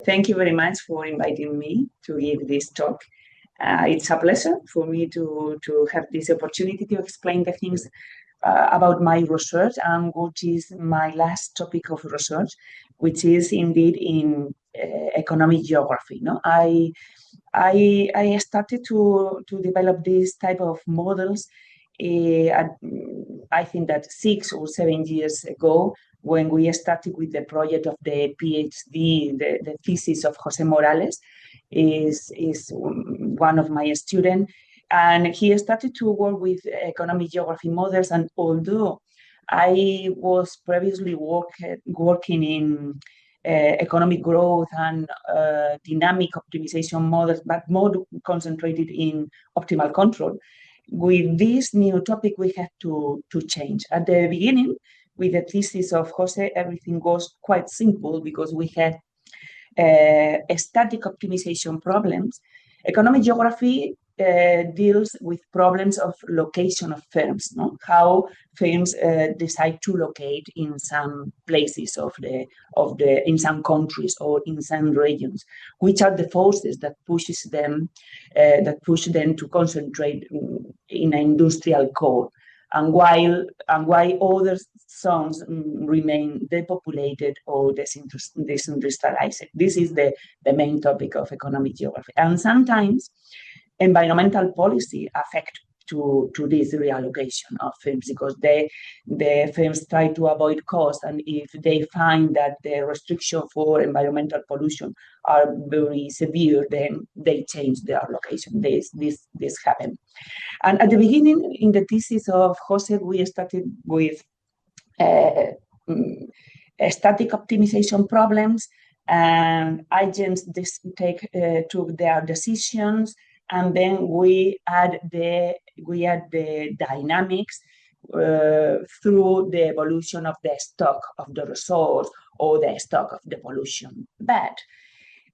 thank you very much for inviting me to give this talk. It's a pleasure for me to have this opportunity to explain the things about my research and what is my last topic of research, which is indeed in economic geography. No, I started to develop this type of models. I think that 6 or 7 years ago, when we started with the project of the PhD, the thesis of José Morales, is one of my students, and he started to work with economic geography models. And although I was previously working in economic growth and dynamic optimization models, but more concentrated in optimal control, with this new topic we had to change. At the beginning, with the thesis of Jose, everything was quite simple because we had static optimization problems. Economic geography deals with problems of location of firms, no? How firms decide to locate in some places in some countries or in some regions, which are the forces that push them to concentrate in an industrial core, and why other zones remain depopulated or disindustrialized. This is the main topic of economic geography. And sometimes environmental policy affect to this reallocation of firms, because the firms try to avoid cost, and if they find that the restriction for environmental pollution are very severe, then they change their location. This happened. And at the beginning, in the thesis of Jose, we started with static optimization problems, and agents took their decisions, and then we add the dynamics through the evolution of the stock of the resource or the stock of the pollution. But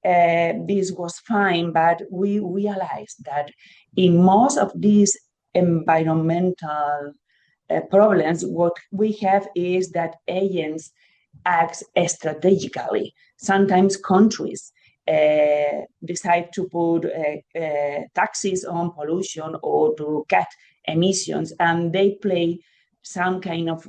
this was fine, but we realized that in most of these environmental problems, what we have is that agents act strategically. Sometimes countries decide to put taxes on pollution or to cut emissions, and they play some kind of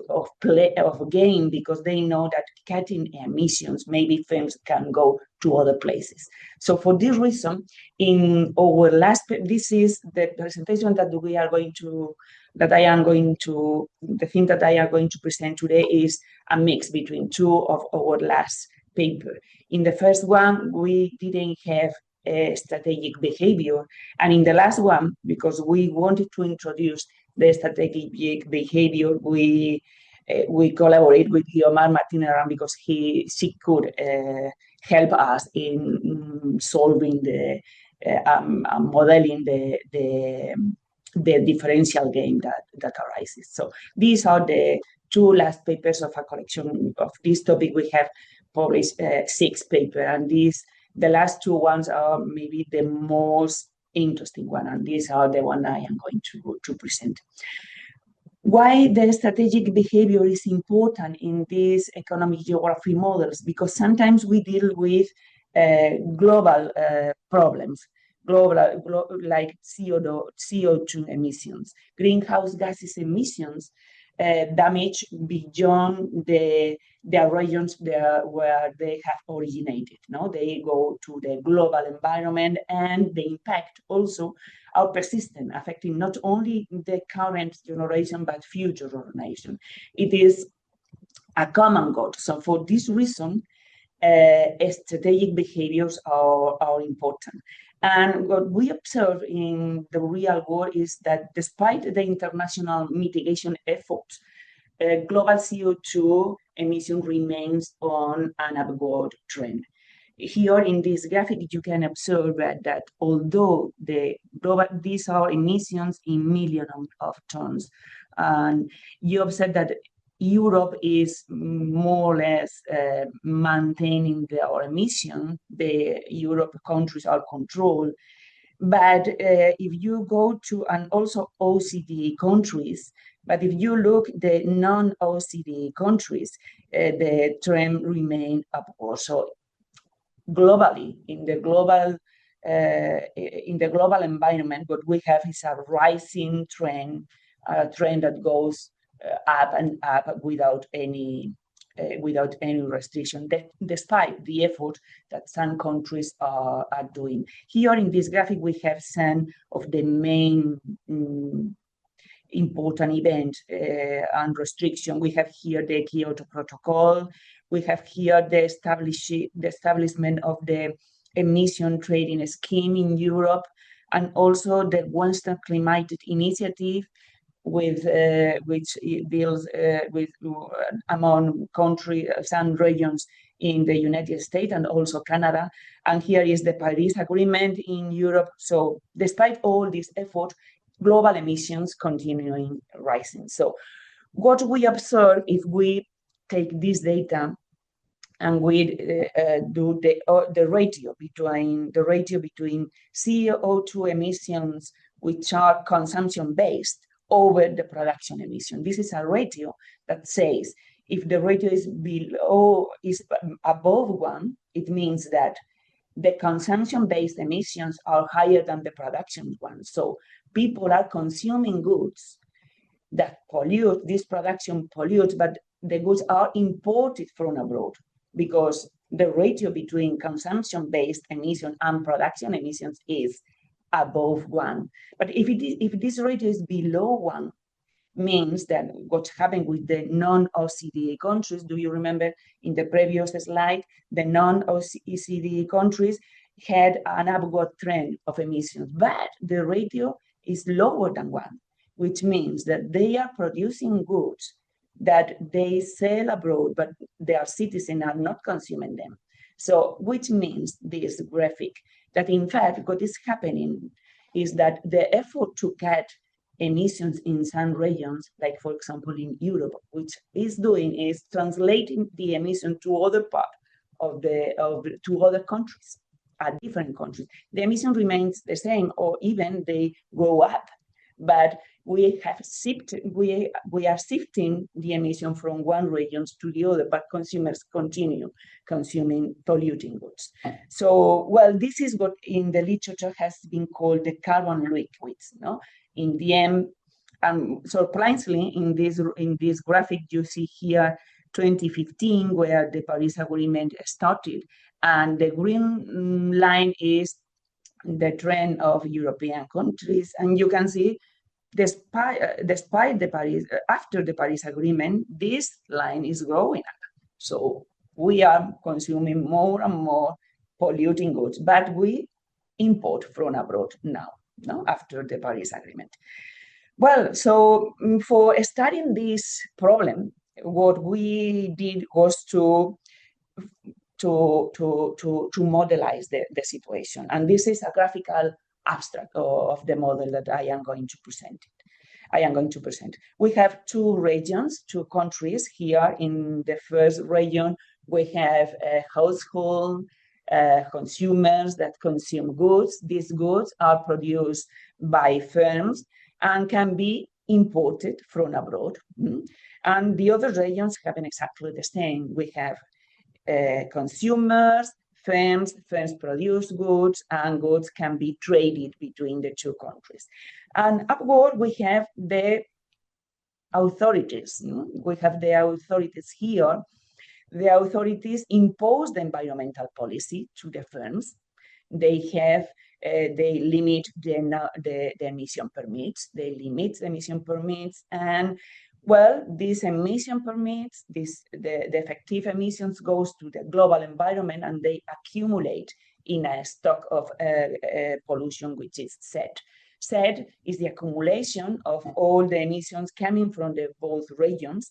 game, because they know that cutting emissions, maybe firms can go to other places. So for this reason, in our this is the presentation that I am going to present today is a mix between two of our last paper. In the first one, we didn't have strategic behavior, and in the last one, because we wanted to introduce the strategic behavior, we collaborate with Martínez, because she could help us in solving modeling the differential game that arises. So these are the two last papers of a collection of this topic. We have published 6 papers, and the last 2 ones are maybe the most interesting one, and these are the one I am going to present. Why the strategic behavior is important in these economic geography models? Because sometimes we deal with global problems, like CO2 emissions, greenhouse gases emissions, damage beyond the regions where they have originated. No, they go to the global environment, and the impact also are persistent, affecting not only the current generation but future generation. It is a common goal. So for this reason, strategic behaviors are important. And what we observe in the real world is that despite the international mitigation efforts, global CO2 emission remains on an upward trend. Here in this graphic, you can observe that although these are emissions in millions of tons, and you observe that Europe is more or less maintaining their emission. The Europe countries are controlled. But if you go to, and also OECD countries, but if you look the non-OECD countries, the trend remains upward. So globally, in the global environment, what we have is a rising trend, a trend that goes up and up without any restriction, despite the effort that some countries are doing. Here in this graphic, we have some of the main important event and restriction. We have here the Kyoto Protocol. We have here the establishment of the emission trading scheme in Europe, and also the Western Climate Initiative, with which deals with among countries and regions in the United States and also Canada. And here is the Paris Agreement in Europe. So despite all this effort, global emissions continuing rising. So what we observe, if we take this data and we do the ratio between CO2 emissions, which are consumption based, over the production emission. This is a ratio that says if the ratio is above 1, it means that the consumption-based emissions are higher than the production ones. So people are consuming goods that pollute, this production pollutes, but the goods are imported from abroad because the ratio between consumption-based emission and production emissions is above 1. But if this ratio is below 1, means that what's happened with the non-OECD countries, do you remember in the previous slide, the non-OECD countries had an upward trend of emissions, but the ratio is lower than 1, which means that they are producing goods that they sell abroad, but their citizens are not consuming them. So, which means this graphic, that in fact, what is happening is that the effort to cut emissions in some regions, like for example in Europe, which is doing is translating the emission to other part to other countries, different countries. The emission remains the same, or even they go up, but we are shifting the emission from one region to the other, but consumers continue consuming polluting goods. So, well, this is what in the literature has been called the carbon liquids. No, in the end, surprisingly, in this graphic you see here 2015, where the Paris Agreement started, and the green line is the trend of European countries, and you can see, despite the after the Paris Agreement, this line is growing up. So we are consuming more and more polluting goods, but we import from abroad now, no, after the Paris Agreement. Well, so for studying this problem, what we did was to modelize the situation, and this is a graphical abstract of the model that I am going to present. We have two regions, two countries. Here in the first region, we have household consumers that consume goods. These goods are produced by firms and can be imported from abroad. And the other regions happen exactly the same. We have consumers, firms produce goods, and goods can be traded between the two countries. And upward, we have the authorities. We have the authorities here. The authorities impose the environmental policy to the firms. They limit the emission permits. They limit the emission permits, and well, these emission permits, the effective emissions goes to the global environment, and they accumulate in a stock of pollution, which is set. Set is the accumulation of all the emissions coming from both regions.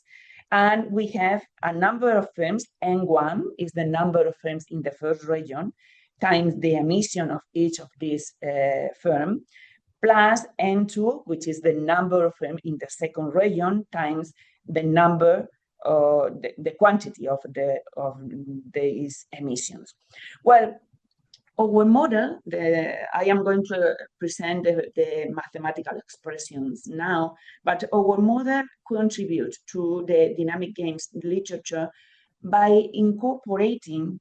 And we have a number of firms. N1 is the number of firms in the first region times the emission of each of these firms, plus N2, which is the number of firms in the second region, times the number, the quantity of these emissions. Well, our model, I am going to present the mathematical expressions now, but our model contributes to the dynamic games literature by incorporating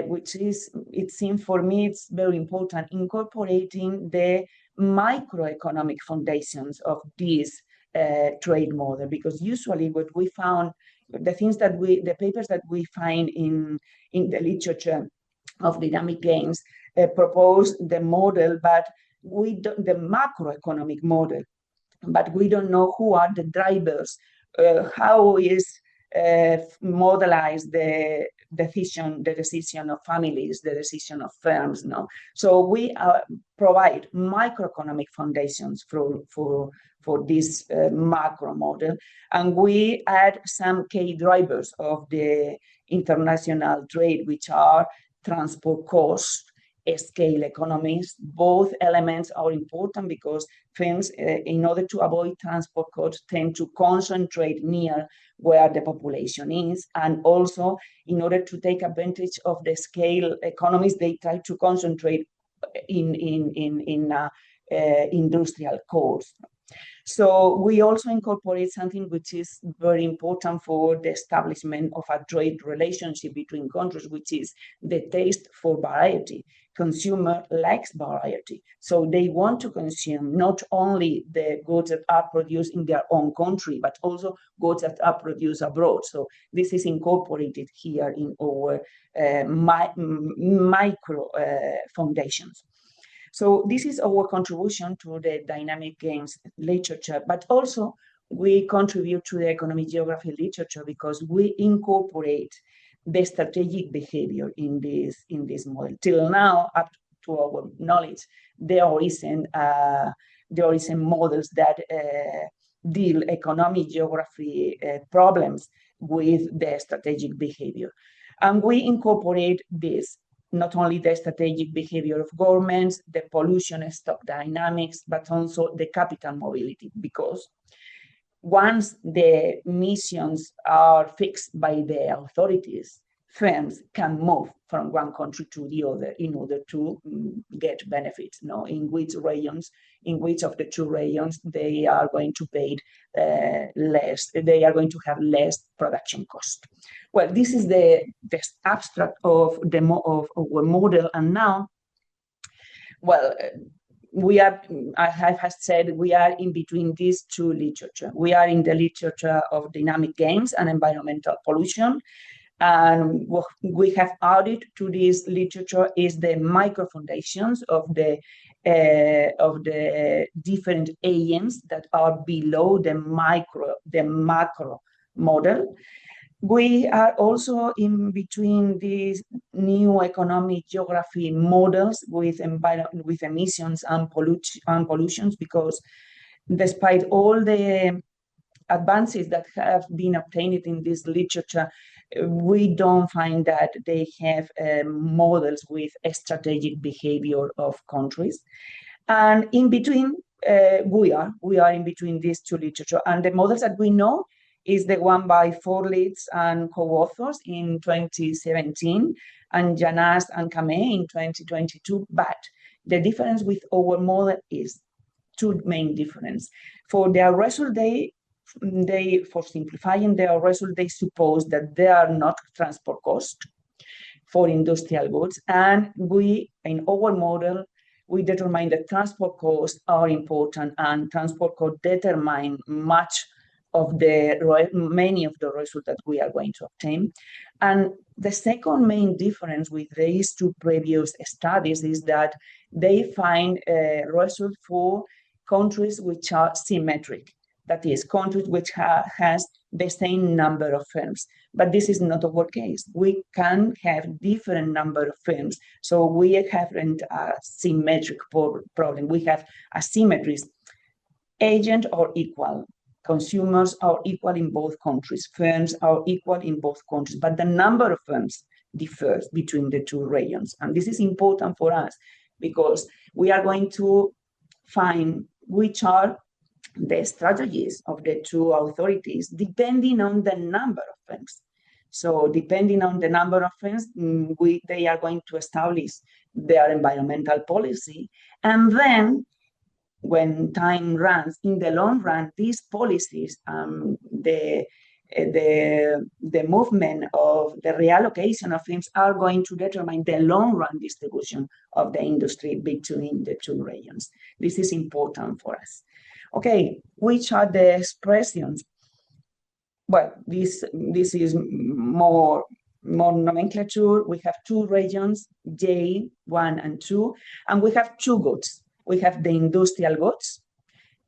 which is, it seems for me, it's very important, incorporating the microeconomic foundations of this trade model, because usually what we found, the papers that we find in the literature of dynamic games propose the model, but the macroeconomic model, but we don't know who are the drivers, how is modelized the decision of families, the decision of firms. No, so we provide microeconomic foundations for this macro model, and we add some key drivers of the international trade, which are transport costs, scale economies. Both elements are important because firms, in order to avoid transport costs, tend to concentrate near where the population is, and also in order to take advantage of the scale economies, they try to concentrate in industrial costs. So we also incorporate something which is very important for the establishment of a trade relationship between countries, which is the taste for variety. Consumer likes variety, so they want to consume not only the goods that are produced in their own country, but also goods that are produced abroad. So this is incorporated here in our micro foundations. So this is our contribution to the dynamic games literature, but also we contribute to the economic geography literature because we incorporate the strategic behavior in this model. Till now, up to our knowledge, there isn't models that deal economic geography problems with the strategic behavior. And we incorporate this, not only the strategic behavior of governments, the pollution stock dynamics, but also the capital mobility, because once the missions are fixed by the authorities, firms can move from one country to the other in order to get benefits. No, in which of the two regions they are going to pay less, they are going to have less production cost. Well, this is the abstract of our model, and now, well, we are, I have said, we are in between these two literature. We are in the literature of dynamic games and environmental pollution, and what we have added to this literature is the micro foundations of the different agents that are below the macro model. We are also in between these new economic geography models with emissions and pollutions, because despite all the advances that have been obtained in this literature, we don't find that they have models with a strategic behavior of countries. And in between, we are in between these two literature. And the models that we know is the one by Forlitz and co-authors in 2017, and Janas and Kameh in 2022. But the difference with our model is two main differences. For their result, for simplifying their result, they suppose that there are not transport costs for industrial goods. And we, in our model, we determine that transport costs are important, and transport costs determine many of the results that we are going to obtain. And the second main difference with these two previous studies is that they find results for countries which are symmetric. That is, countries which has the same number of firms. But this is not our case. We can have different number of firms. So we haven't a symmetric problem. We have asymmetries. Agents are equal. Consumers are equal in both countries. Firms are equal in both countries. But the number of firms differs between the two regions. And this is important for us because we are going to find which are the strategies of the two authorities depending on the number of firms. So depending on the number of firms, they are going to establish their environmental policy. And then when time runs, in the long run, these policies, the the movement of the reallocation of firms are going to determine the long-run distribution of the industry between the two regions. This is important for us. Okay, which are the expressions? Well, this is more nomenclature. We have two regions, J1 and 2, and we have two goods. We have the industrial goods,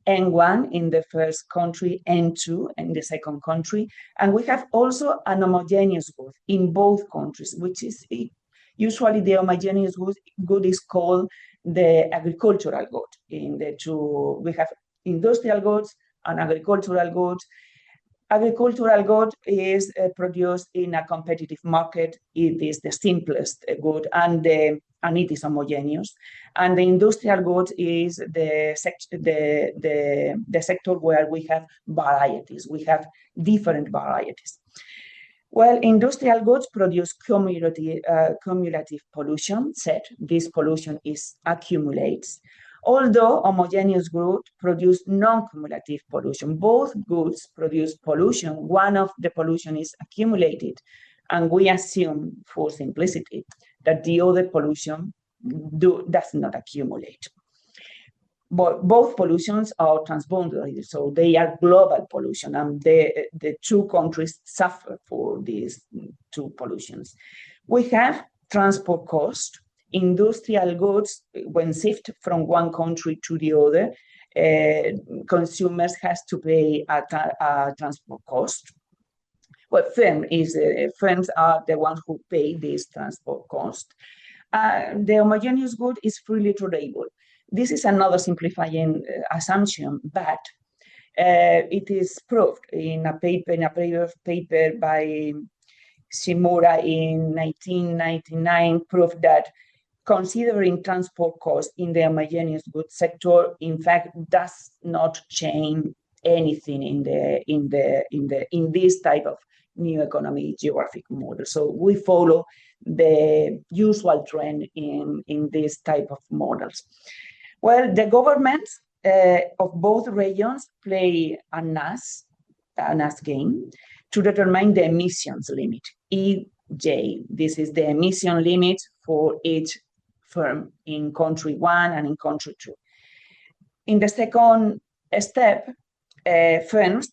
N1 in the first country, N2 in the second country, and we have also an homogeneous good in both countries, which is usually the homogeneous good is called the agricultural good. In the two, we have industrial goods and agricultural goods. Agricultural good is produced in a competitive market. It is the simplest good, and it is homogeneous. And the industrial good is the sector where we have varieties. We have different varieties. Well, industrial goods produce cumulative pollution set. This pollution accumulates. Although homogeneous goods produce non-cumulative pollution. Both goods produce pollution. One of the pollution is accumulated, and we assume, for simplicity, that the other pollution does not accumulate. But both pollutions are transboundary, so they are global pollution, and the two countries suffer for these two pollutions. We have transport cost. Industrial goods, when shipped from one country to the other, consumers has to pay a transport cost. Well, firms are the ones who pay this transport cost. The homogeneous good is freely tradable. This is another simplifying assumption, but it is proved in a previous paper by Shimura in 1999, proved that considering transport costs in the homogeneous goods sector, in fact, does not change anything in this type of new economic geographic model. So we follow the usual trend in this type of models. Well, the governments of both regions play a NAS game to determine the emissions limit, EJ. This is the emission limit for each firm in country 1 and in country 2. In the second step, firms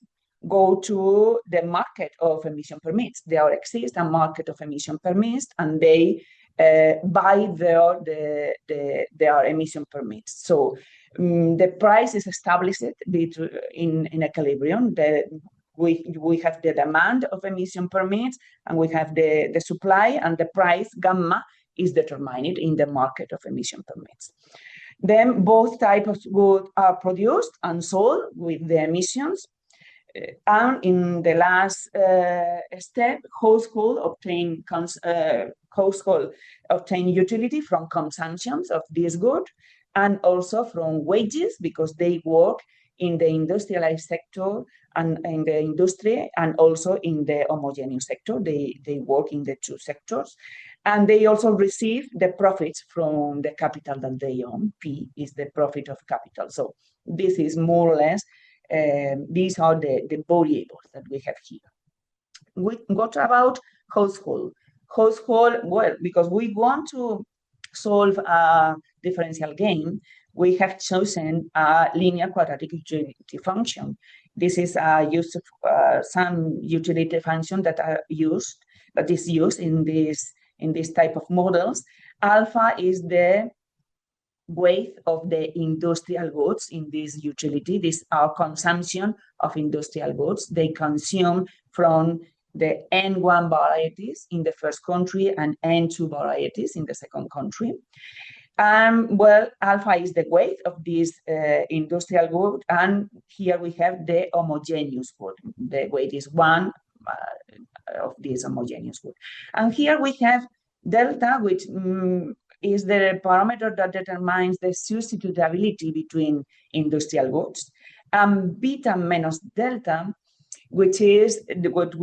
go to the market of emission permits. There exists a market of emission permits, and they buy their emission permits. So the price is established in equilibrium. We have the demand of emission permits, and we have the supply, and the price gamma is determined in the market of emission permits. Then both types of goods are produced and sold with the emissions. And in the last step, household obtain utility from consumptions of this good, and also from wages, because they work in the industrialized sector and in the industry, and also in the homogeneous sector. They work in the two sectors. And they also receive the profits from the capital that they own. P is the profit of capital. So this is more or less, these are the variables that we have here. What about household? Household, well, because we want to solve a differential game, we have chosen a linear quadratic utility function. This is a use of some utility function that is used in this type of models. Alpha is the weight of the industrial goods in this utility. These are consumption of industrial goods. They consume from the N1 varieties in the first country and N2 varieties in the second country. Well, alpha is the weight of this industrial good, and here we have the homogeneous good. The weight is 1 of this homogeneous good. And here we have delta, which is the parameter that determines the substitutability between industrial goods, and beta minus delta, which is what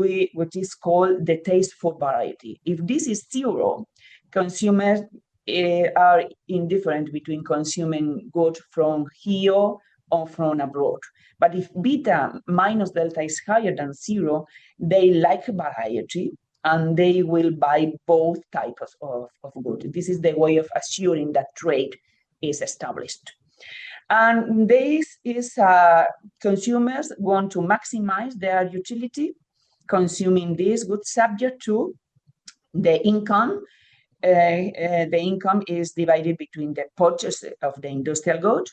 is called the taste for variety. If this is 0, consumers are indifferent between consuming goods from here or from abroad. But if beta minus delta is higher than 0, they like variety, and they will buy both types of goods. This is the way of assuring that trade is established. And this is consumers want to maximize their utility, consuming these goods subject to the income. The income is divided between the purchase of the industrial good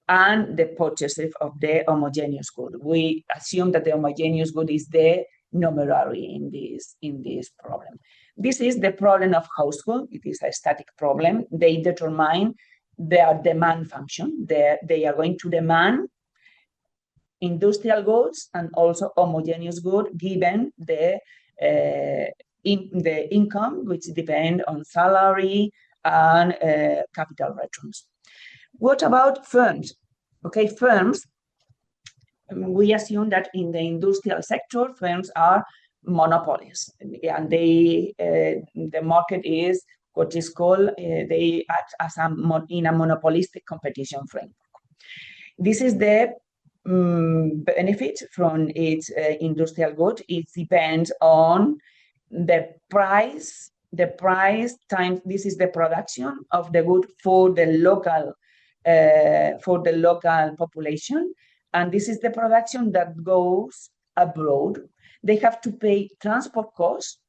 and the purchase of the homogeneous good. We assume that the homogeneous good is the numerary in this problem. This is the problem of household. It is a static problem. They determine their demand function. They are going to demand industrial goods and also homogeneous goods given the income, which depend on salary and capital returns. What about firms? Okay, firms, we assume that in the industrial sector, firms are monopolies, and the market is what is called, they act as in a monopolistic competition framework. This is the benefit from its industrial good. It depends on the price times, this is the production of the good for the local population, and this is the production that goes abroad. They have to pay transport costs,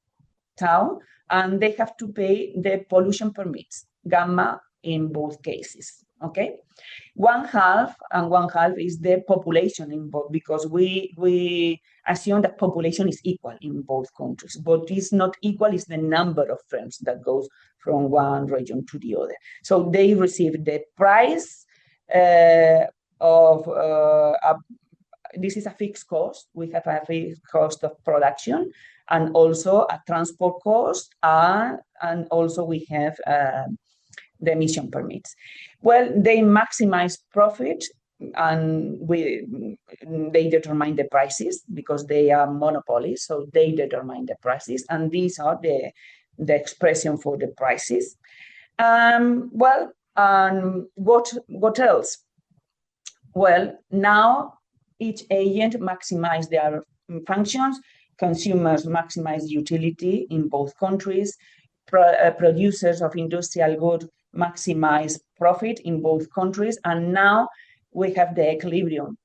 tau, and they have to pay the pollution permits, gamma, in both cases. Okay, 1/2 and 1/2 is the population in both, because we assume that population is equal in both countries, but it's not equal is the number of firms that goes from one region to the other. So they receive the price this is a fixed cost. We have a fixed cost of production and also a transport cost, and also we have the emission permits. Well, they maximize profit, and they determine the prices because they are monopolies, so they determine the prices, and these are the expression for the prices. What else? Well, now each agent maximize their functions. Consumers maximize utility in both countries. Producers of industrial goods maximize profit in both countries. And now we have the equilibrium.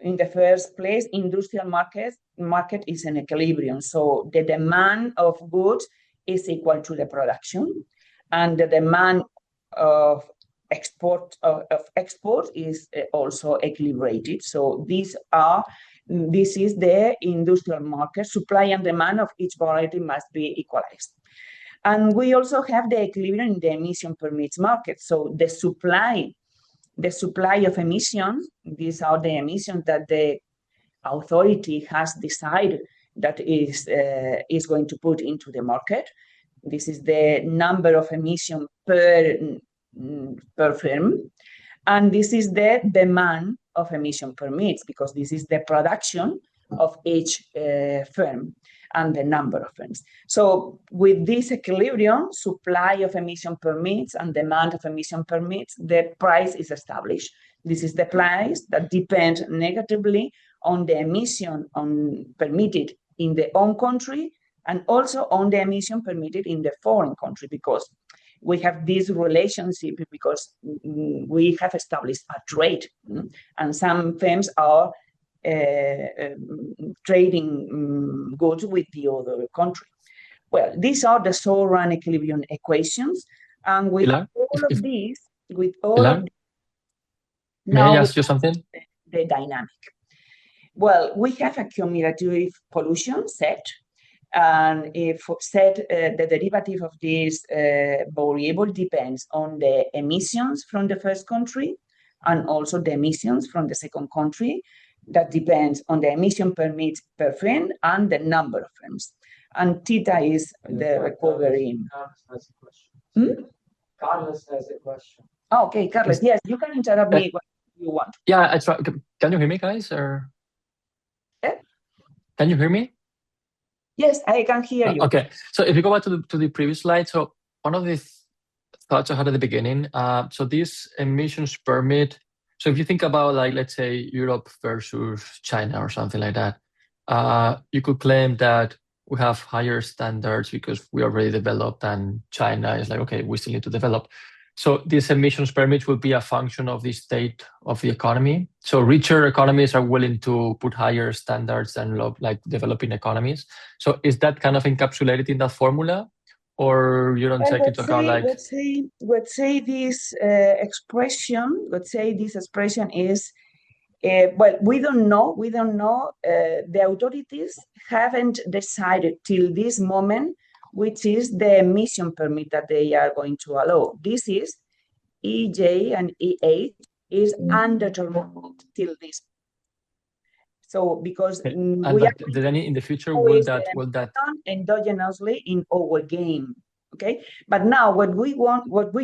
In the first place, industrial market is an equilibrium. So the demand of goods is equal to the production, and the demand of export is also equilibrated. So this is the industrial market. Supply and demand of each variety must be equalized. And we also have the equilibrium in the emission permits market. So the supply of emissions, these are the emissions that the authority has decided that is going to put into the market. This is the number of emission per firm, and this is the demand of emission permits, because this is the production of each firm and the number of firms. So with this equilibrium, supply of emission permits and demand of emission permits, the price is established. This is the price that depends negatively on the emission permitted in the own country and also on the emission permitted in the foreign country, because we have this relationship because we have established a trade, and some firms are trading goods with the other country. Well, these are the Soran equilibrium equations, and with Pilar, all of these, may I ask you something? The dynamic. Well, we have a cumulative pollution set, and if set the derivative of this variable depends on the emissions from the first country and also the emissions from the second country. That depends on the emission permits per firm and the number of firms. And theta is the recovery. Carlos has a question. Carlos has a question. Oh, okay, Carlos. Yes, you can interrupt me when you want. Yeah, I try. Can you hear me, guys? Or can you hear me? Yes, I can hear you. Okay, so if you go back to the previous slide, so one of the thoughts I had at the beginning, so this emissions permit So if you think about, like, let's say Europe versus China or something like that, you could claim that we have higher standards because we are already developed, and China is like, okay, we still need to develop. So these emissions permits will be a function of the state of the economy. So richer economies are willing to put higher standards than like developing economies. So is that kind of encapsulated in that formula, or you don't take into account like? Let's say this expression. Let's say this expression is. Well, we don't know. The authorities haven't decided till this moment which is the emission permit that they are going to allow. This is EJ and E8 is undetermined till this. So because And we are then in the future will that endogenously in our game. Okay, but now what we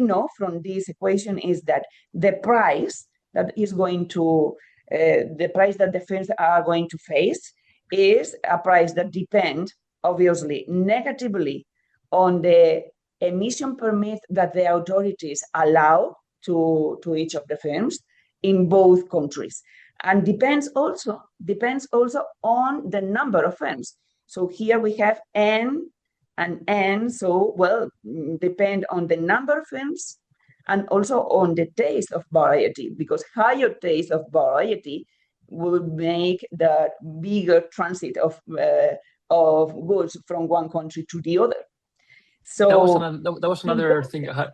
know from this equation is that the price that is going to the price that the firms are going to face is a price that depends obviously negatively on the emission permit that the authorities allow to each of the firms in both countries, and depends also on the number of firms. So here we have N and N, so well, depend on the number of firms and also on the taste of variety, because higher taste of variety will make the bigger transit of goods from one country to the other. So that was another thing. If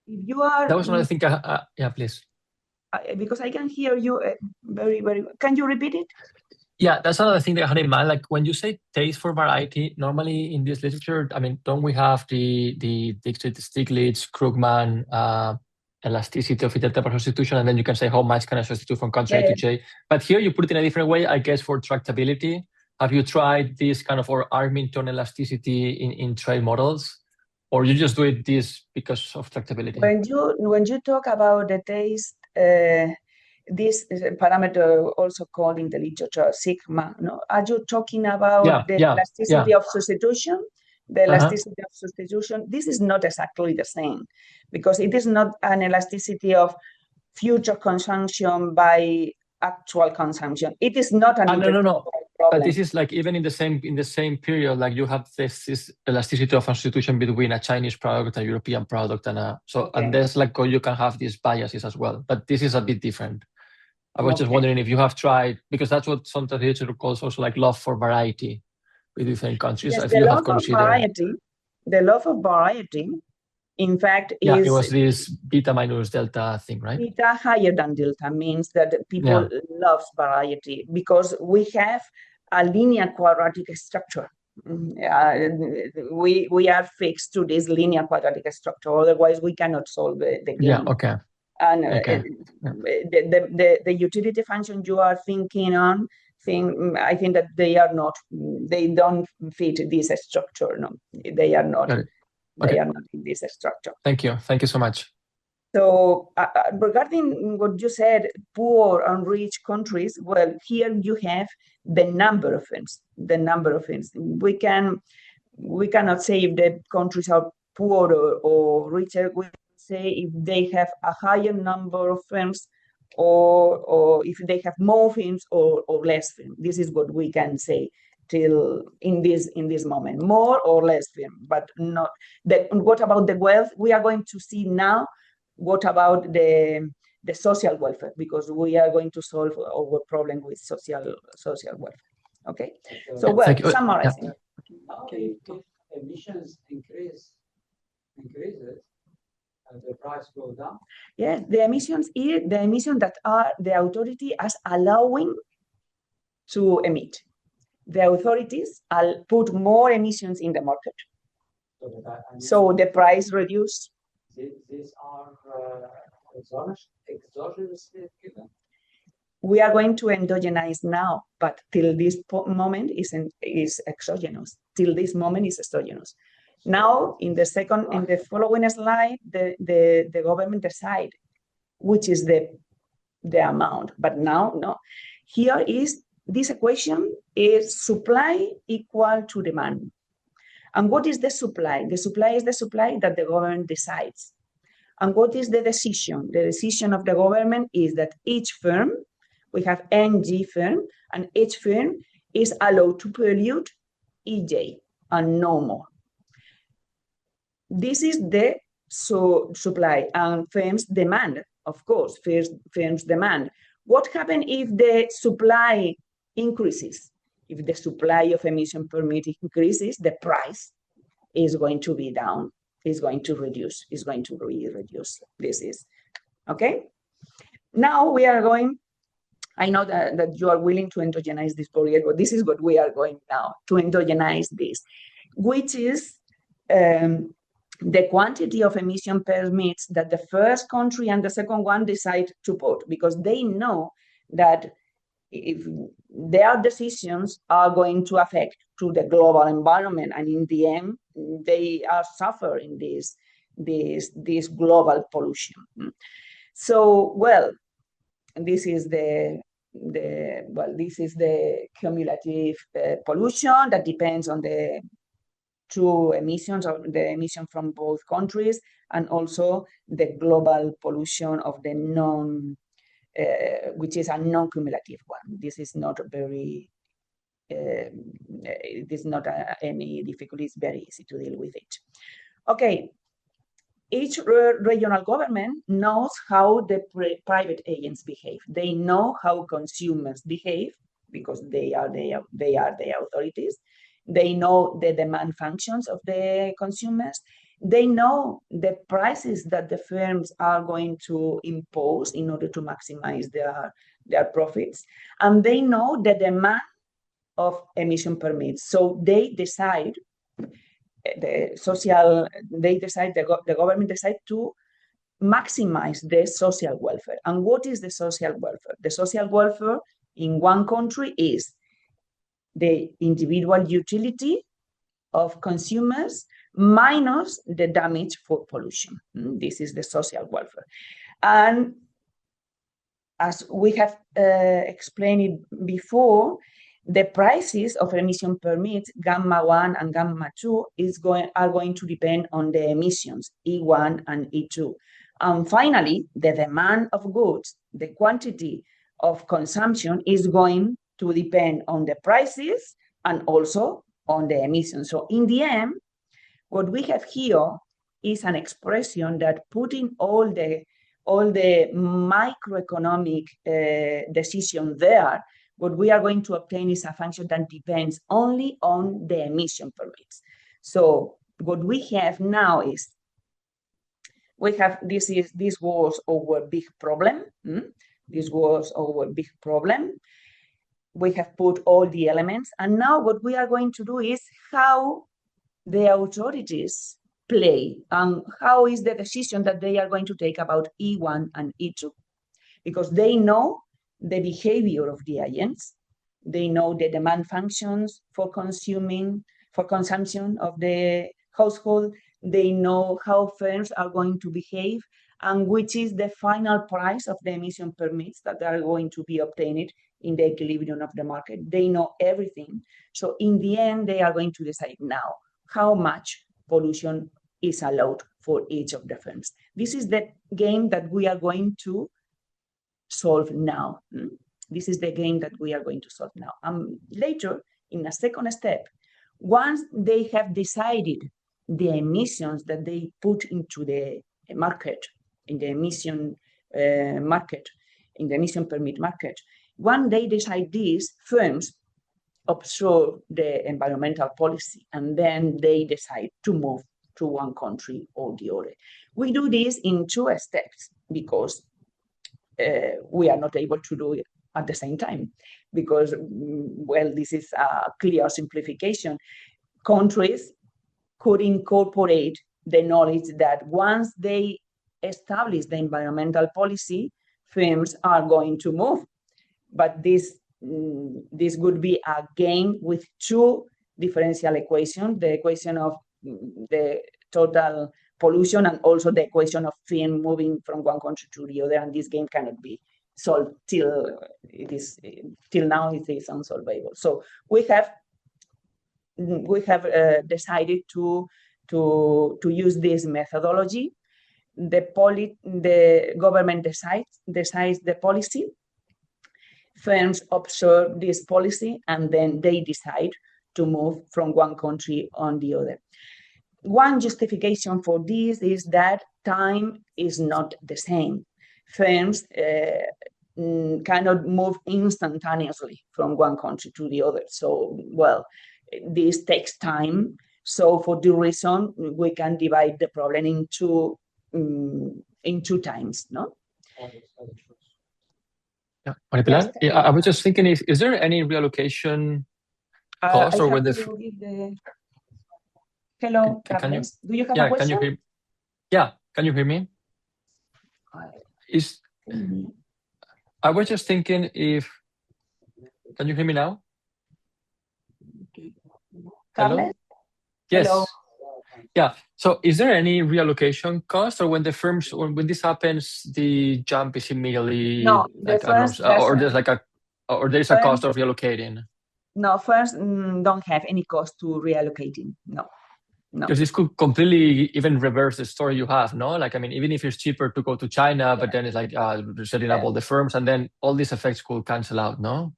you are, that was another thing. Yeah, please. Because I can hear you very, very. Can you repeat it? Yeah, that's another thing that I had in mind. Like when you say taste for variety, normally in this literature, I mean, don't we have the Stiglitz, Krugman, elasticity of intertemporal substitution, and then you can say how much can I substitute from country A to J. But here you put it in a different way, I guess, for tractability. Have you tried this kind of or Armington elasticity in trade models, or you just do it this because of tractability? When you talk about the taste, this is a parameter also called in the literature sigma. No, are you talking about the elasticity of substitution? The elasticity of substitution. This is not exactly the same, because it is not an elasticity of future consumption by actual consumption. It is not an no. But this is like even in the same period, like you have this elasticity of substitution between a Chinese product, a European product, and and there's like you can have these biases as well. But this is a bit different. I was just wondering if you have tried, because that's what some literature calls also like love for variety with different countries. Yes, if you have considered the love of variety, in fact, is it was this beta minus delta thing, right? Beta higher than delta means that people love variety because we have a linear quadratic structure. We are fixed to this linear quadratic structure. Otherwise, we cannot solve the game. Yeah. Okay. And the utility function you are thinking on, I think that they don't fit this structure. No, they are not. They are not in this structure. Thank you so much. So regarding what you said, poor and rich countries, well, here you have the number of firms. We cannot say if the countries are poorer or richer. We say if they have a higher number of firms or if they have more firms or less firms. This is what we can say till in this moment, more or less firm, but not that. What about the wealth? We are going to see now. What about the social welfare? Because we are going to solve our problem with social welfare. Okay. So summarizing. If emissions increases, the price goes down. Yes, the emissions here, the emission that are the authority as allowing to emit. The authorities put more emissions in the market, so the price reduced. These are exogenously given. We are going to endogenize now, but till this moment is exogenous. Till this moment is exogenous. Now, in the following slide, the government decide which is the amount. But now, no. Here is this equation is supply equal to demand. And what is the supply? The supply is the supply that the government decides. And what is the decision? The decision of the government is that each firm, we have NG firm, and each firm is allowed to pollute EJ and no more. This is the supply and firms demand, of course, firms demand. What happens if the supply increases? If the supply of emission permit increases, the price is going to be down, is going to reduce, is going to be reduced. This is, okay? Now we are going, I know that you are willing to endogenize this period, but this is what we are going now, to endogenize this, which is the quantity of emission permits that the first country and the second one decide to put, because they know that if their decisions are going to affect to the global environment, and in the end, they are suffering this global pollution. So, well, this is the cumulative pollution that depends on the two emissions, or the emission from both countries, and also the global pollution of the which is a non-cumulative one. This is not very, it is not any difficulty, it's very easy to deal with it. Okay, each regional government knows how the private agents behave. They know how consumers behave because they are the authorities. They know the demand functions of the consumers. They know the prices that the firms are going to impose in order to maximize their profits. And they know the demand of emission permits. So they decide, the government decide to maximize the social welfare. And what is the social welfare? The social welfare in one country is the individual utility of consumers minus the damage for pollution. This is the social welfare. And as we have explained it before, the prices of emission permits, Gamma 1 and Gamma 2, are going to depend on the emissions, E1 and E2. And finally, the demand of goods, the quantity of consumption is going to depend on the prices and also on the emissions. So in the end, what we have here is an expression that putting all the microeconomic decision there, what we are going to obtain is a function that depends only on the emission permits. So what we have now is, this was our big problem. This was our big problem. We have put all the elements, and now what we are going to do is how the authorities play and how is the decision that they are going to take about E1 and E2, because they know the behavior of the agents, they know the demand functions for consumption of the household, they know how firms are going to behave, and which is the final price of the emission permits that are going to be obtained in the equilibrium of the market. They know everything. So in the end, they are going to decide now how much pollution is allowed for each of the firms. This is the game that we are going to solve now. This is the game that we are going to solve now. Later, in a second step, once they have decided the emissions that they put into the market, in the emission market, in the emission permit market, when they decide this, firms observe the environmental policy, and then they decide to move to one country or the other. We do this in two steps because we are not able to do it at the same time because, well, this is a clear simplification. Countries could incorporate the knowledge that once they establish the environmental policy, firms are going to move. But this would be a game with two differential equations, the equation of the total pollution and also the equation of firm moving from one country to the other, and this game cannot be solved till now it is unsolvable. So we have decided to use this methodology the government decides the policy, firms observe this policy, and then they decide to move from one country on the other. One justification for this is that time is not the same. Firms cannot move instantaneously from one country to the other. So, well, this takes time. So for the reason, we can divide the problem into times, no? Yeah, María Pilar, Yes, I was just thinking, is there any reallocation cost or when Hello, can you, do you have a question? Can you hear me? I was just thinking can you hear me now? Hello? Yes. Hello. Yeah. So is there any reallocation cost, or when this happens, the jump is immediately No, or there's a cost of reallocating? No, first don't have any cost to reallocating. No. Because this could completely even reverse the story you have, no? Like, I mean, even if it's cheaper to go to China, but then it's like setting up all the firms, and then all these effects could cancel out, no?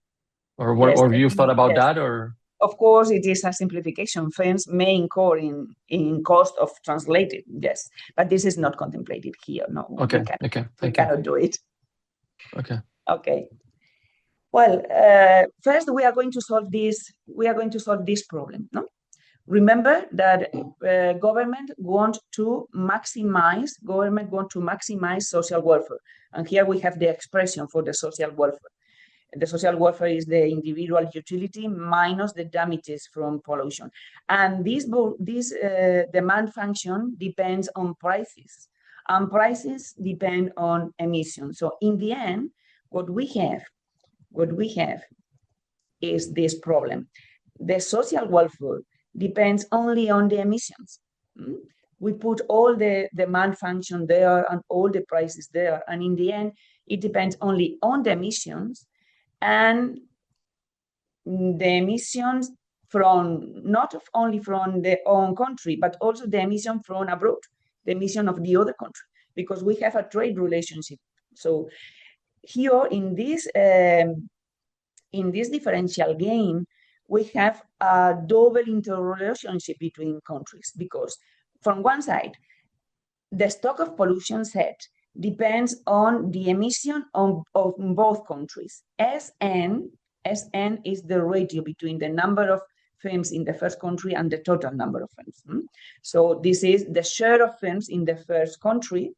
Or you've thought about that, or? Of course, it is a simplification. Firms may incur in cost of translating, yes, but this is not contemplated here. No, we cannot do it. Okay. Well, first we are going to solve this. We are going to solve this problem. No, remember that government want to maximize social welfare, and here we have the expression for the social welfare. The social welfare is the individual utility minus the damages from pollution. And this demand function depends on prices, and prices depend on emissions. So in the end, what we have is this problem. The social welfare depends only on the emissions. We put all the demand function there and all the prices there, and in the end, it depends only on the emissions, and the emissions from not only from their own country, but also the emission from abroad, the emission of the other country, because we have a trade relationship. So here in this differential game, we have a double interrelationship between countries, because from one side, the stock of pollution set depends on the emission of both countries. SN is the ratio between the number of firms in the first country and the total number of firms. So this is the share of firms in the first country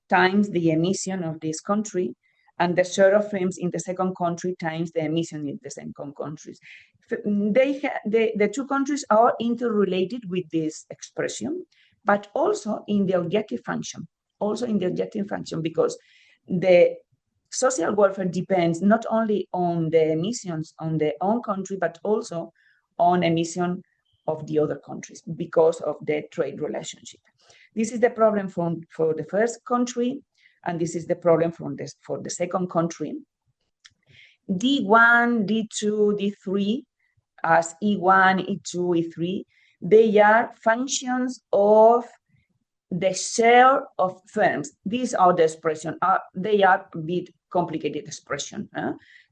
times the emission of this country, and the share of firms in the second country times the emission in the second countries. The two countries are interrelated with this expression, but also in the objective function. Because the social welfare depends not only on the emissions on their own country, but also on emission of the other countries because of the trade relationship. This is the problem for the first country, and this is the problem for the second country. D1, D2, D3, as E1, E2, E3, they are functions of the share of firms. These are the expression. They are a bit complicated expression.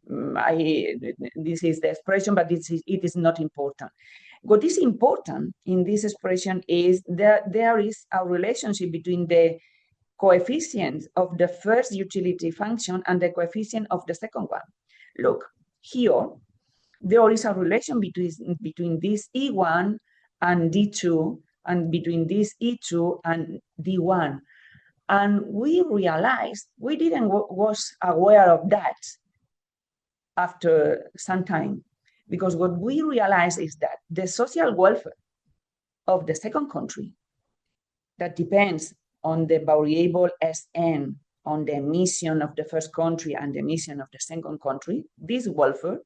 This is the expression, but it is not important. What is important in this expression is that there is a relationship between the coefficient of the first utility function and the coefficient of the second one. Look, here, there is a relation between this E1 and D2, and between this E2 and D1. And we realized we didn't was aware of that after some time, because what we realized is that the social welfare of the second country that depends on the variable Sn, on the emission of the first country and the emission of the second country, this welfare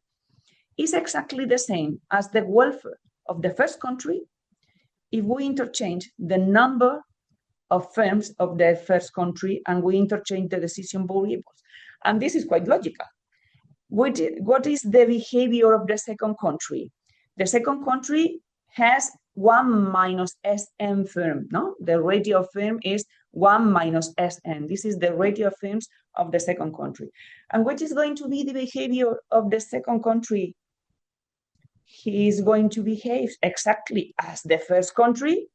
is exactly the same as the welfare of the first country if we interchange the number of firms of the first country and we interchange the decision variables. And this is quite logical. What is the behavior of the second country? The second country has 1 minus Sm firm, no? The ratio of firm is 1 minus Sn. This is the ratio of firms of the second country. And what is going to be the behavior of the second country? He is going to behave exactly as the first country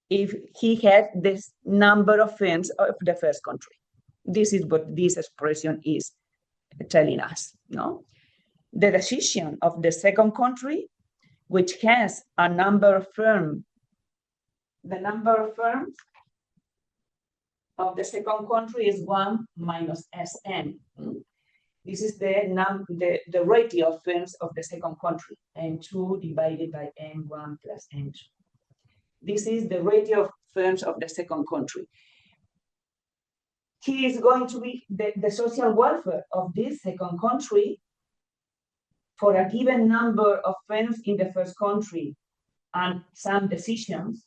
if he had this number of firms of the first country. This is what this expression is telling us, no? The decision of the second country, which has a number of firms, the number of firms of the second country is 1 minus Sn. This is the ratio of firms of the second country, N2 divided by N1 plus N2. This is the ratio of firms of the second country. He is going to be the social welfare of this second country for a given number of firms in the first country and some decisions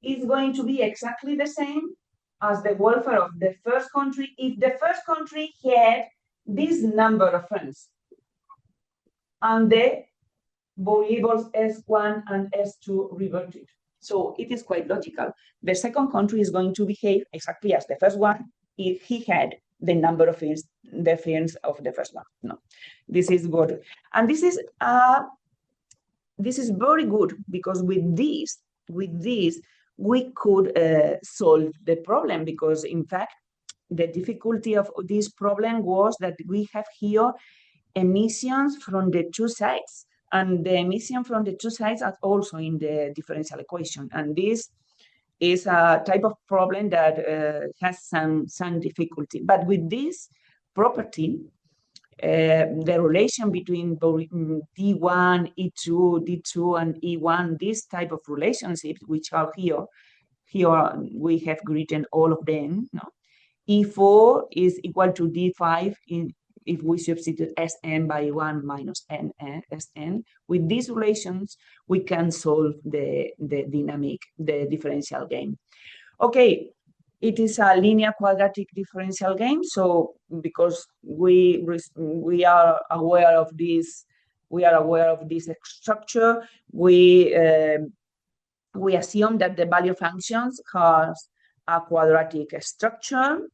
is going to be exactly the same as the welfare of the first country if the first country had this number of firms and the variables S1 and S2 reverted. So it is quite logical. The second country is going to behave exactly as the first one if he had the number of firms, the firms of the first one. No, this is good, and this is very good because with this we could solve the problem, because in fact the difficulty of this problem was that we have here emissions from the two sides, and the emission from the two sides are also in the differential equation, and this is a type of problem that has some difficulty. But with this property, the relation between D1, E2, D2, and E1, this type of relationships, which are here we have written all of them. No? E4 is equal to D5 if we substitute Sn by 1 minus Sn. With these relations, we can solve the differential game. Okay, it is a linear quadratic differential game. So because we are aware of this, structure, we assume that the value functions has a quadratic structure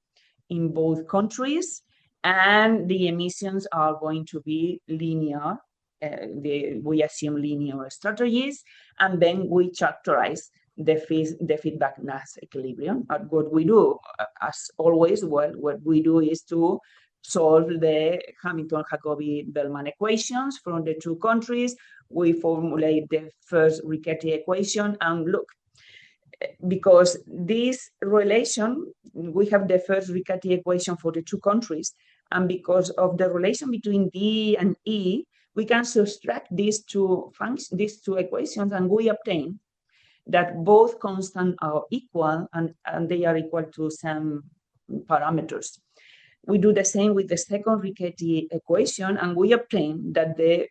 in both countries, and the emissions are going to be linear. We assume linear strategies, and then we characterize the feedback Nash equilibrium. And what we do, as always, what we do is to solve the Hamilton-Jacobi-Bellman equations from the two countries. We formulate the first Riccati equation, and look, because this relation, we have the first Riccati equation for the two countries, and because of the relation between D and E, we can subtract these two equations, and we obtain that both constants are equal, and they are equal to some parameters. We do the same with the second Riccati equation, and we obtain that the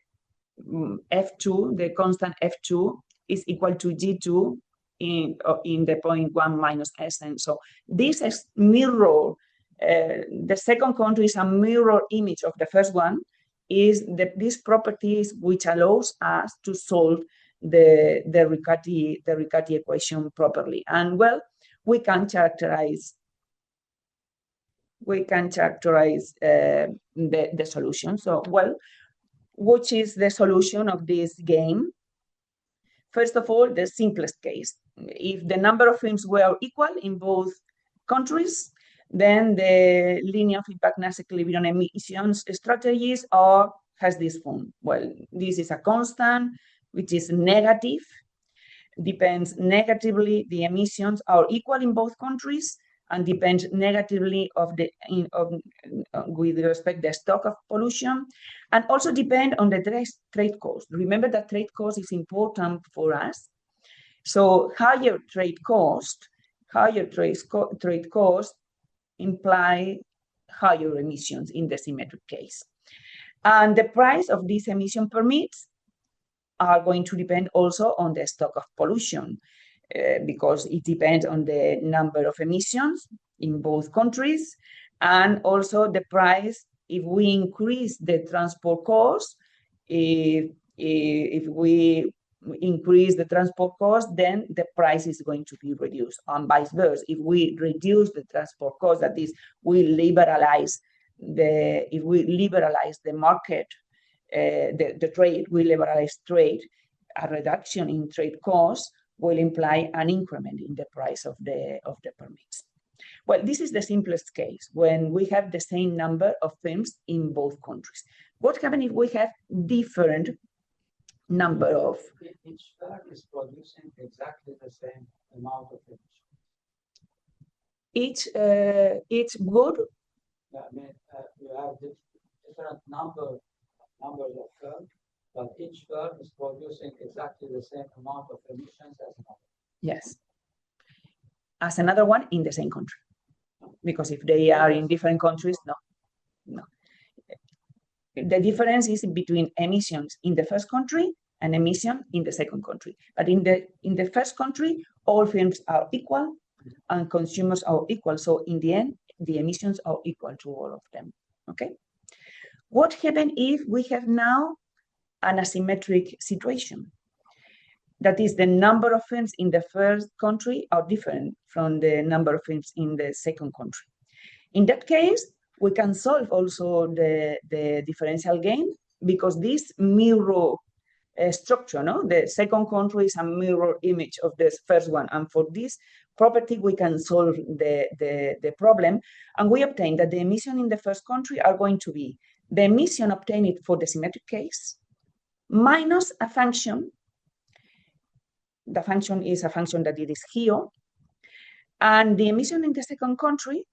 F2, the constant F2, is equal to G2 in the point 1 minus Sn. So this is mirror, the second country is a mirror image of the first one, is these properties which allows us to solve the Riccati equation properly. And well, we can characterize the solution. So, well, which is the solution of this game? First of all, the simplest case. If the number of firms were equal in both countries, then the linear feedback Nash equilibrium emissions strategies has this form. Well, this is a constant which is negative, depends negatively. The emissions are equal in both countries, and depends negatively with respect to the stock of pollution, and also depend on the trade cost. Remember that trade cost is important for us. So higher trade cost imply higher emissions in the symmetric case. And the price of these emission permits are going to depend also on the stock of pollution, because it depends on the number of emissions in both countries, and also the price if we increase the transport cost, if we increase the transport cost, then the price is going to be reduced, and vice versa. If we reduce the transport cost, that is, we liberalize the market, the trade, we liberalize trade, a reduction in trade costs will imply an increment in the price of the permits. Well, this is the simplest case when we have the same number of firms in both countries. What happens if we have different number of... Each firm is producing exactly the same amount of emission. Each good? Yeah, I mean, you have different numbers of firms, but each firm is producing exactly the same amount of emissions as another. Yes. As another one in the same country. Because if they are in different countries, no. The difference is between emissions in the first country and emission in the second country. But in the first country, all firms are equal and consumers are equal. So in the end, the emissions are equal to all of them. Okay. What happens if we have now an asymmetric situation? That is, the number of firms in the first country are different from the number of firms in the second country. In that case, we can solve also the differential gain, because this mirror structure, no? The second country is a mirror image of the first one. And for this property, we can solve the problem. And we obtain that the emission in the first country are going to be the emission obtained for the symmetric case minus a function. The function is a function that it is here. And the emission in the second country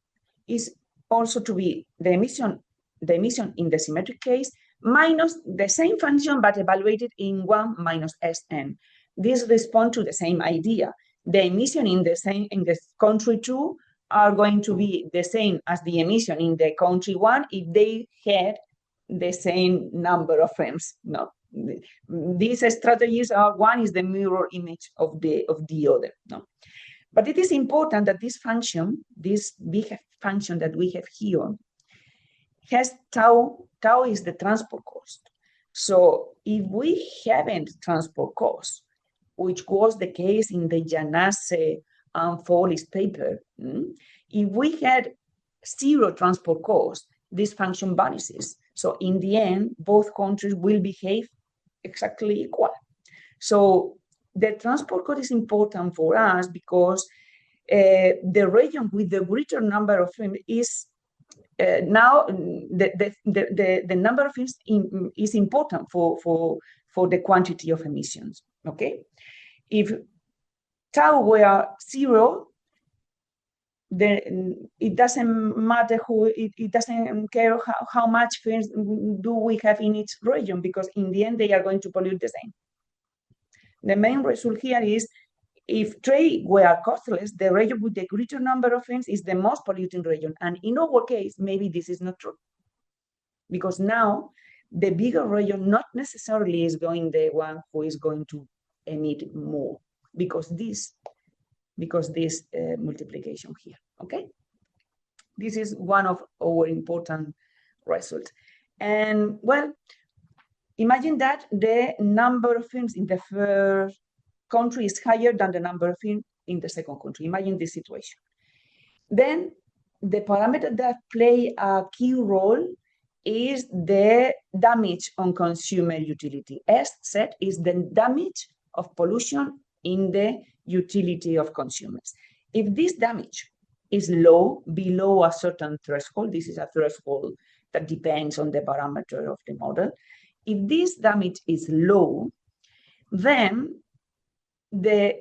is also to be the emission in the symmetric case minus the same function but evaluated in 1 minus Sn. This responds to the same idea. The emission in the country 2 are going to be the same as the emission in the country 1 if they had the same number of firms. No. These strategies are, one is the mirror image of the other. No. But it is important that this function, this big function that we have here, has tau. Tau is the transport cost. So if we haven't transport cost, which was the case in the Janase and Foley's paper, if we had zero transport cost, this function vanishes. So in the end, both countries will behave exactly equal. So the transport cost is important for us because the region with the greater number of firms is now the number of firms is important for the quantity of emissions. Okay, if tau were zero, then it doesn't matter it doesn't care how much firms do we have in each region, because in the end they are going to pollute the same. The main result here is if trade were costless, the region with the greater number of firms is the most polluting region. And in our case, maybe this is not true, because now the bigger region not necessarily is going the one who is going to emit more, because this multiplication here. Okay, this is one of our important results. And well, imagine that the number of firms in the first country is higher than the number of firms in the second country. Imagine this situation. Then the parameter that play a key role is the damage on consumer utility. S set is the damage of pollution in the utility of consumers. If this damage is low, below a certain threshold, this is a threshold that depends on the parameter of the model. If this damage is low, then the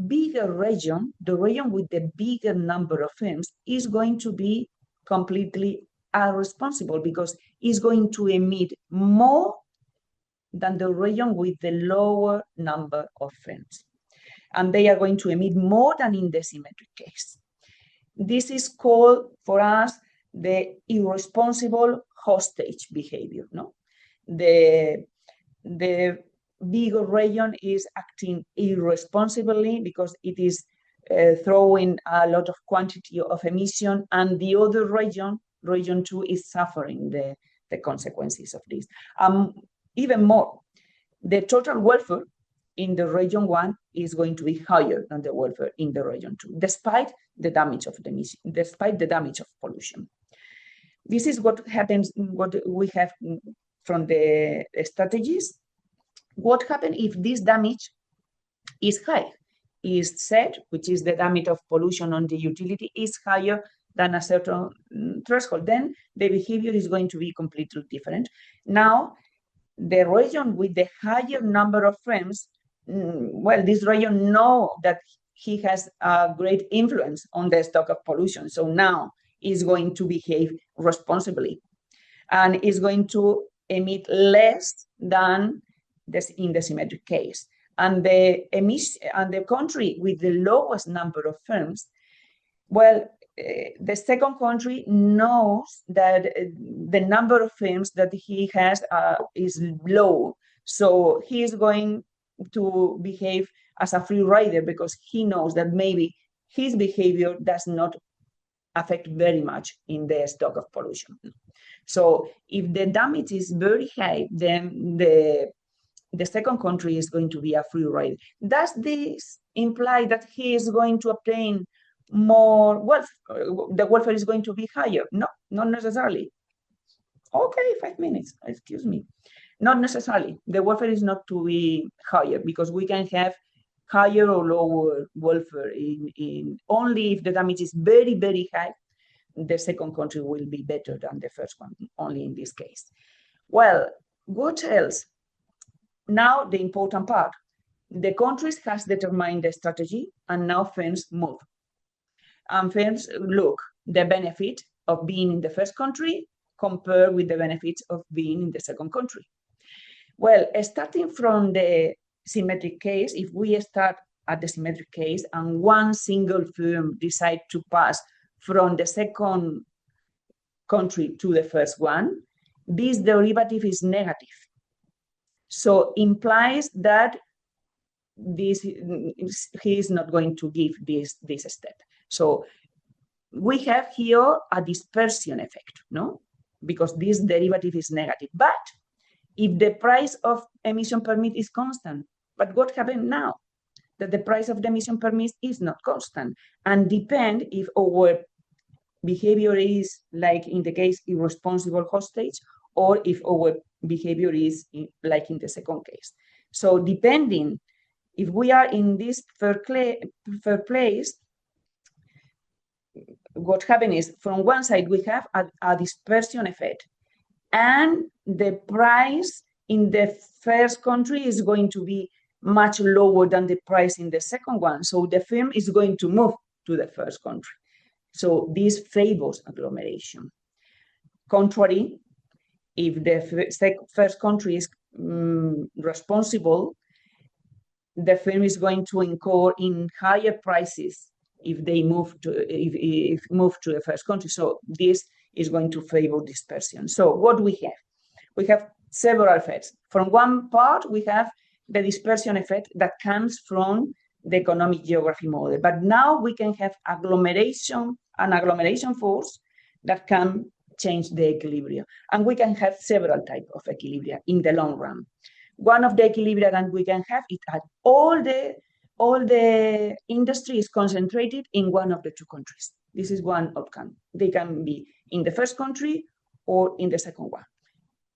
bigger region, the region with the bigger number of firms, is going to be completely irresponsible, because it's going to emit more than the region with the lower number of firms. And they are going to emit more than in the symmetric case. This is called, for us, the irresponsible hostage behavior. No, the bigger region is acting irresponsibly because it is throwing a lot of quantity of emission, and the other region 2, is suffering the consequences of this. Even more, the total welfare in the region 1 is going to be higher than the welfare in the region 2, despite the damage of the emission, despite the damage of pollution. This is what happens, what we have from the strategies. What happens if this damage is high, is set, which is the damage of pollution on the utility, is higher than a certain threshold, then the behavior is going to be completely different. Now, the region with the higher number of firms, well, this region know that he has a great influence on the stock of pollution. So now is going to behave responsibly and is going to emit less than this in the symmetric case. And the country with the lowest number of firms, well, the second country knows that the number of firms that he has is low. So he is going to behave as a free rider because he knows that maybe his behavior does not affect very much in the stock of pollution. So if the damage is very high, then the second country is going to be a free rider. Does this imply that he is going to obtain more wealth? The welfare is going to be higher? No, not necessarily. Okay, 5 minutes, excuse me. Not necessarily. The welfare is not to be higher because we can have higher or lower welfare in only if the damage is very, very high, the second country will be better than the first one, only in this case. Well, what else? Now the important part. The countries has determined the strategy and now firms move. And firms look the benefit of being in the first country compared with the benefits of being in the second country. Well, starting from the symmetric case, if we start at the symmetric case and one single firm decide to pass from the second country to the first one, this derivative is negative. So implies that he is not going to give this step. So we have here a dispersion effect, no? Because this derivative is negative. But if the price of emission permit is constant, but what happened now? That the price of the emission permit is not constant and depend if our behavior is like in the case irresponsible hostage or if our behavior is like in the second case. So depending if we are in this fair place, what happens is from one side we have a dispersion effect and the price in the first country is going to be much lower than the price in the second one. So the firm is going to move to the first country. So this favors agglomeration. Contrary, if the first country is responsible, the firm is going to incur in higher prices if they move to the first country. So this is going to favor dispersion. So what we have? We have several effects. From one part, we have the dispersion effect that comes from the economic geography model. But now we can have agglomeration, an agglomeration force that can change the equilibrium. And we can have several types of equilibria in the long run. One of the equilibria that we can have is that all the industry is concentrated in one of the two countries. This is one outcome. They can be in the first country or in the second one.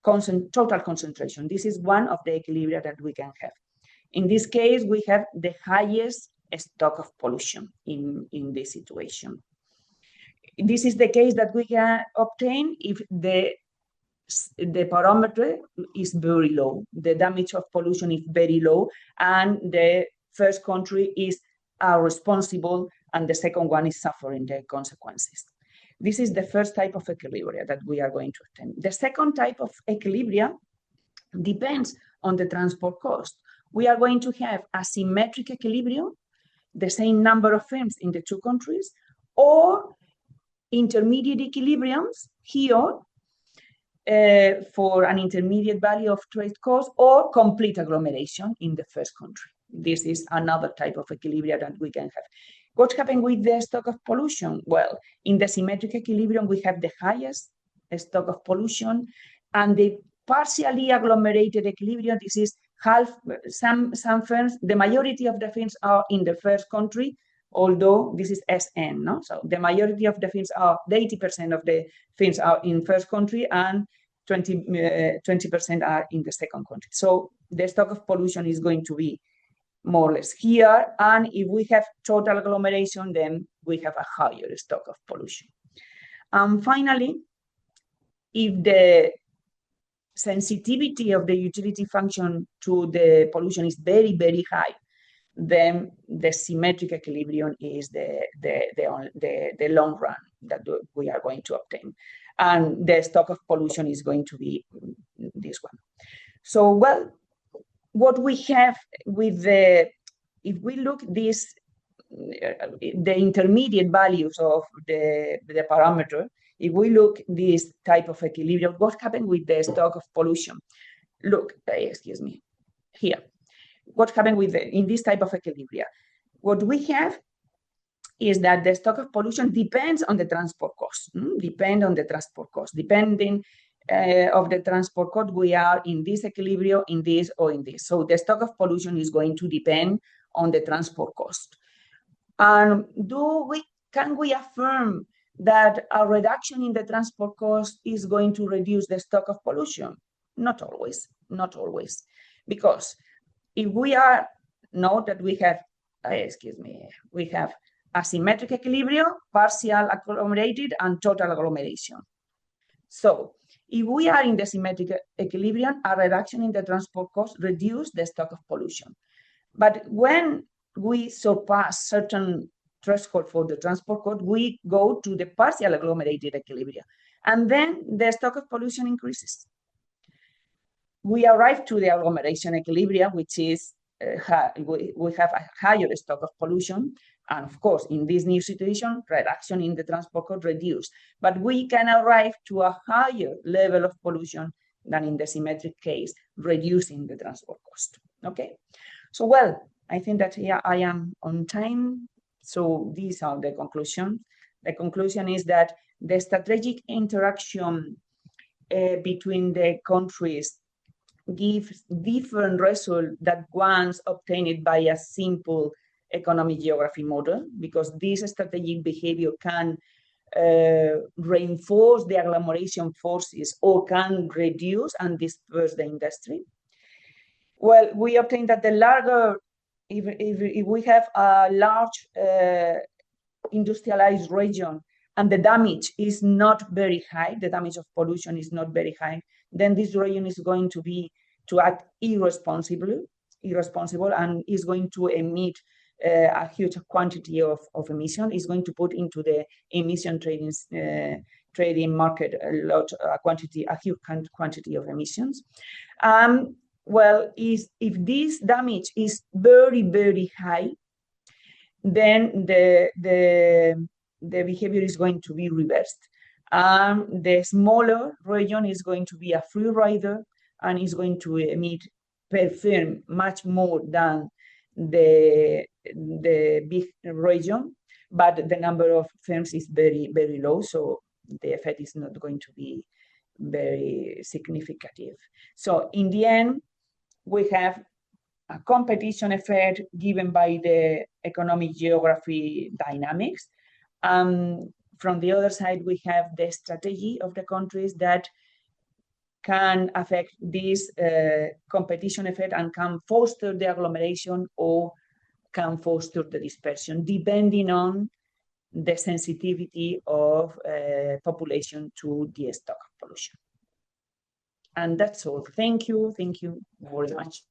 Total concentration. This is one of the equilibria that we can have. In this case, we have the highest stock of pollution in this situation. This is the case that we can obtain if the parameter is very low. The damage of pollution is very low, and the first country is responsible, and the second one is suffering the consequences. This is the first type of equilibria that we are going to obtain. The second type of equilibria depends on the transport cost. We are going to have a symmetric equilibrium, the same number of firms in the two countries, or intermediate equilibriums here for an intermediate value of trade cost, or complete agglomeration in the first country. This is another type of equilibria that we can have. What happened with the stock of pollution? Well, in the symmetric equilibrium, we have the highest stock of pollution, and the partially agglomerated equilibrium, this is some firms, the majority of the firms are in the first country, although this is SN, no? So the majority of the firms are, 80% of the firms are in first country and 20% are in the second country. So the stock of pollution is going to be more or less here. And if we have total agglomeration, then we have a higher stock of pollution. And finally, if the sensitivity of the utility function to the pollution is very, very high, then the symmetric equilibrium is the long run that we are going to obtain. And the stock of pollution is going to be this one. So, well, what we have with if we look this, the intermediate values of the parameter, if we look this type of equilibrium, what happened with the stock of pollution? Look, excuse me, here. What happened with in this type of equilibria? What we have is that the stock of pollution depends on the transport cost. Depending of the transport cost, we are in this equilibrium, in this or in this. So the stock of pollution is going to depend on the transport cost. And can we affirm that a reduction in the transport cost is going to reduce the stock of pollution? Not always, not always. Because if we are, note that we have, we have asymmetric equilibrium, partial agglomerated, and total agglomeration. So if we are in the symmetric equilibrium, a reduction in the transport cost reduces the stock of pollution. But when we surpass certain threshold for the transport cost, we go to the partial agglomerated equilibrium, and then the stock of pollution increases. We arrive to the agglomeration equilibrium, which is we have a higher stock of pollution, and of course, in this new situation, reduction in the transport cost reduced. But we can arrive to a higher level of pollution than in the symmetric case, reducing the transport cost. Okay, so well, I think that here I am on time. So these are the conclusions. The conclusion is that the strategic interaction between the countries gives different results than ones obtained by a simple economic geography model, because this strategic behavior can reinforce the agglomeration forces or can reduce and disperse the industry. Well, we obtain that the larger, if we have a large industrialized region and the damage is not very high, the damage of pollution is not very high, then this region is going to act irresponsible and is going to emit a huge quantity of emission, is going to put into the emission trading market a huge quantity of emissions. Well, if this damage is very, very high, then the behavior is going to be reversed. The smaller region is going to be a free rider and is going to emit per firm much more than the big region, but the number of firms is very, very low, so the effect is not going to be very significant. So in the end, we have a competition effect given by the economic geography dynamics. From the other side, we have the strategy of the countries that can affect this competition effect and can foster the agglomeration or can foster the dispersion, depending on the sensitivity of population to the stock of pollution. And that's all. Thank you very much.